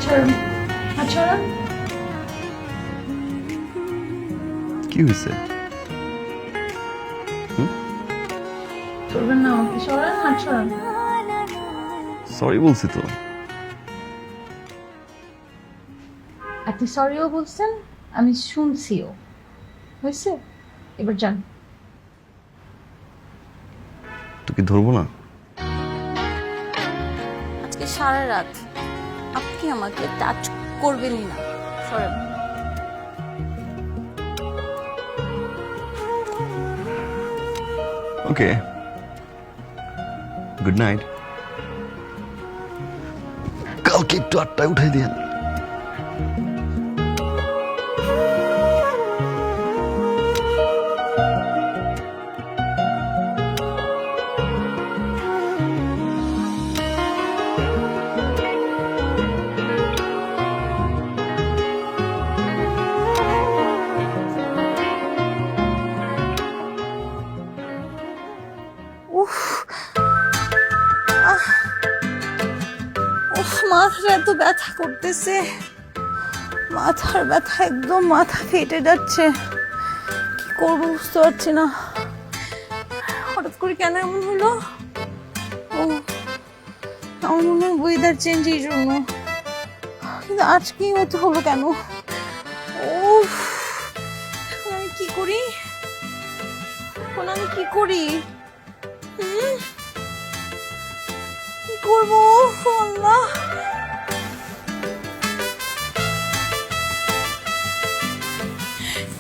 ছাড়ুন, হাত ছাড়ুন। কি হয়েছে? করবেন না আমাকে, সরান, হাত সরান। সরি বলছি তো। আপনি সরিও বলছেন, আমি শুনছিও। হয়েছে, এবার যান। তোকে ধরবো না? আজকে সারা রাত আপনি আমাকে টাচ করবেনই না, সরেন। ওকে, গুড নাইট। কালকে একটু 8টায় উঠাই দিয়েন। উফ, উফ, মাথাটা এত ব্যথা করতেছে, মাথার ব্যথা, একদম মাথা ফেটে যাচ্ছে। কি করবো বুঝতে পারছি না, হঠাৎ করে কেন এমন হলো? ও, আমার মনে হয় ওয়েদার চেঞ্জ এই জন্য, কিন্তু আজকেই হতে হলো কেন? উফ, এখন আমি কি করি? এখন আমি কি করি? কি করবো আল্লাহ?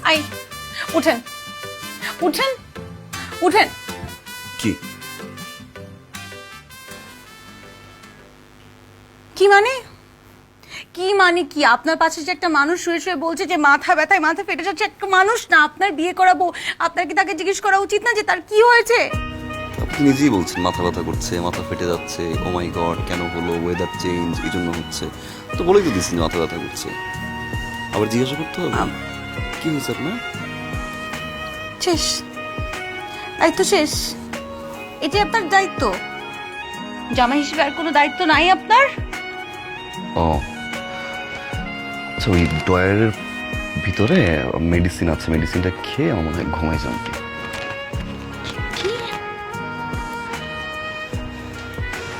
আই, উঠেন উঠেন উঠেন। কি? কি মানে? কি মানে কি? আপনার পাশে যে একটা মানুষ শুয়ে শুয়ে বলছে যে মাথা ব্যথায় মাথা ফেটে যাচ্ছে, একটা মানুষ না, আপনার বিয়ে করাবো, আপনার কি তাকে জিজ্ঞেস করা উচিত না যে তার কি হয়েছে? আপনি নিজেই বলছেন মাথা ব্যথা করছে, মাথা ফেটে যাচ্ছে, ও মাই গড কেন হলো, ওয়েদার চেঞ্জ এই জন্য হচ্ছে। তো বলেই তো দিচ্ছি মাথা ব্যথা করছে, আবার জিজ্ঞাসা করতে হবে কি হয়েছে আপনার? শেষ, দায়িত্ব শেষ। এটাই আপনার দায়িত্ব? জামাই হিসেবে আর কোনো দায়িত্ব নাই আপনার? ও আচ্ছা, ওই ড্রয়ারের ভিতরে মেডিসিন আছে, মেডিসিনটা খেয়ে আমার মনে হয় ঘুমাই যান।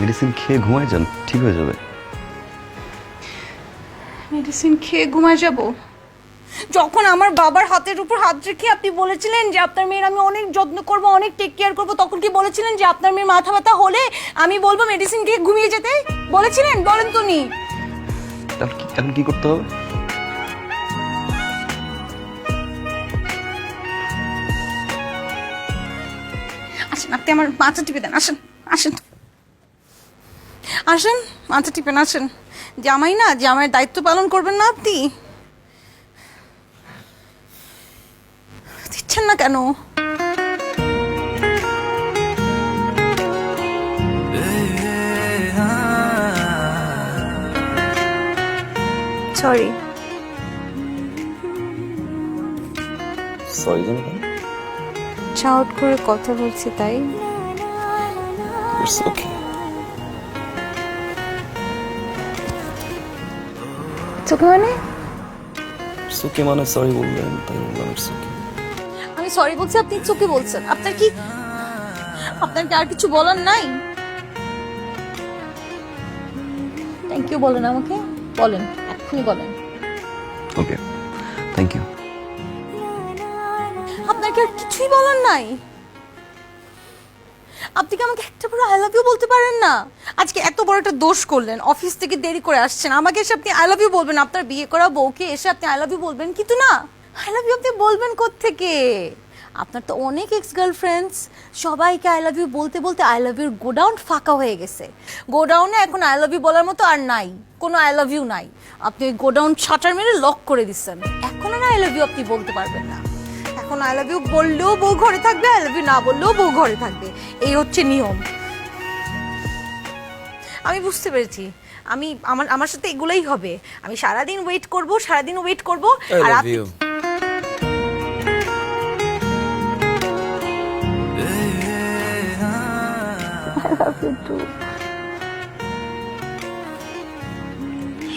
মেডিসিন খেয়ে ঘুমাই যান, ঠিক হয়ে যাবে। মেডিসিন খেয়ে ঘুমায় যাব? যখন আমার বাবার হাতের উপর হাত রেখে আপনি বলেছিলেন যে আপনার মেয়ের আমি অনেক যত্ন করব, অনেক টেক কেয়ার করব, তখন কি বলেছিলেন যে আপনার মেয়ের মাথা ব্যথা হলে আমি বলবো মেডিসিন খেয়ে ঘুমিয়ে যেতে? বলেছিলেন? বলেন তো নি। এখন কি করতে হবে? আসেন, আপনি আমার মাথা টিপে দেন, আসেন আসেন আসেন, মাথা টিপেন, আসেন। জামাই না, জামাইয়ের দায়িত্ব পালন করবেন না আপনি? দিচ্ছেন না কেন? সরি। সরি জানো কেন? শাউট করে কথা বলছি তাই। It's okay. চোখে মানে? ইটস ওকে মানে সরি বললেন তাই বললাম ইটস ওকে। আমি সরি বলছি, আপনি চোখে বলছেন। আপনার কি আর কিছু বলার নাই? থ্যাংক ইউ বলেন আমাকে, বলেন, এক্ষুনি বলেন। ওকে, থ্যাংক ইউ। আপনার কি আর কিছুই বলার নাই? আপনি কি আমাকে একটা বড় আই লাভ ইউ বলতে পারেন না? আজকে এত বড় একটা দোষ করলেন, অফিস থেকে দেরি করে আসছেন, আমাকে এসে আপনি আই লাভ ইউ বলবেন? আপনার বিয়ে করা বউকে এসে আপনি আই লাভ ইউ বলবেন? কিন্তু না, আই লাভ ইউ আপনি বলবেন কোত্থেকে? আপনার তো অনেক এক্স গার্লফ্রেন্ডস, সবাইকে আই লাভ ইউ বলতে বলতে আই লাভ ইউর গোডাউন ফাঁকা হয়ে গেছে। গোডাউনে এখন আই লাভ ইউ বলার মতো আর নাই, কোনো আই লাভ ইউ নাই। আপনি ওই গোডাউন শাটার মেরে লক করে দিচ্ছেন, এখন আর আই লাভ ইউ আপনি বলতে পারবেন না। এখন আই লাভ ইউ বললেও বউ ঘরে থাকবে, আই লাভ ইউ না বললেও বউ ঘরে থাকবে, এই হচ্ছে নিয়ম। আমি বুঝতে পেরেছি, আমার সাথে এগুলাই হবে। আমি সারাদিন ওয়েট করব, সারাদিন ওয়েট করব, আর আপনি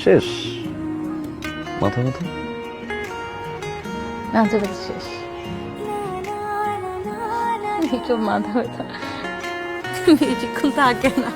শেষ মাথা ব্যথা মাথা ব্যথা শেষ একটু মাথা ব্যথা বেশিক্ষণ থাকে না।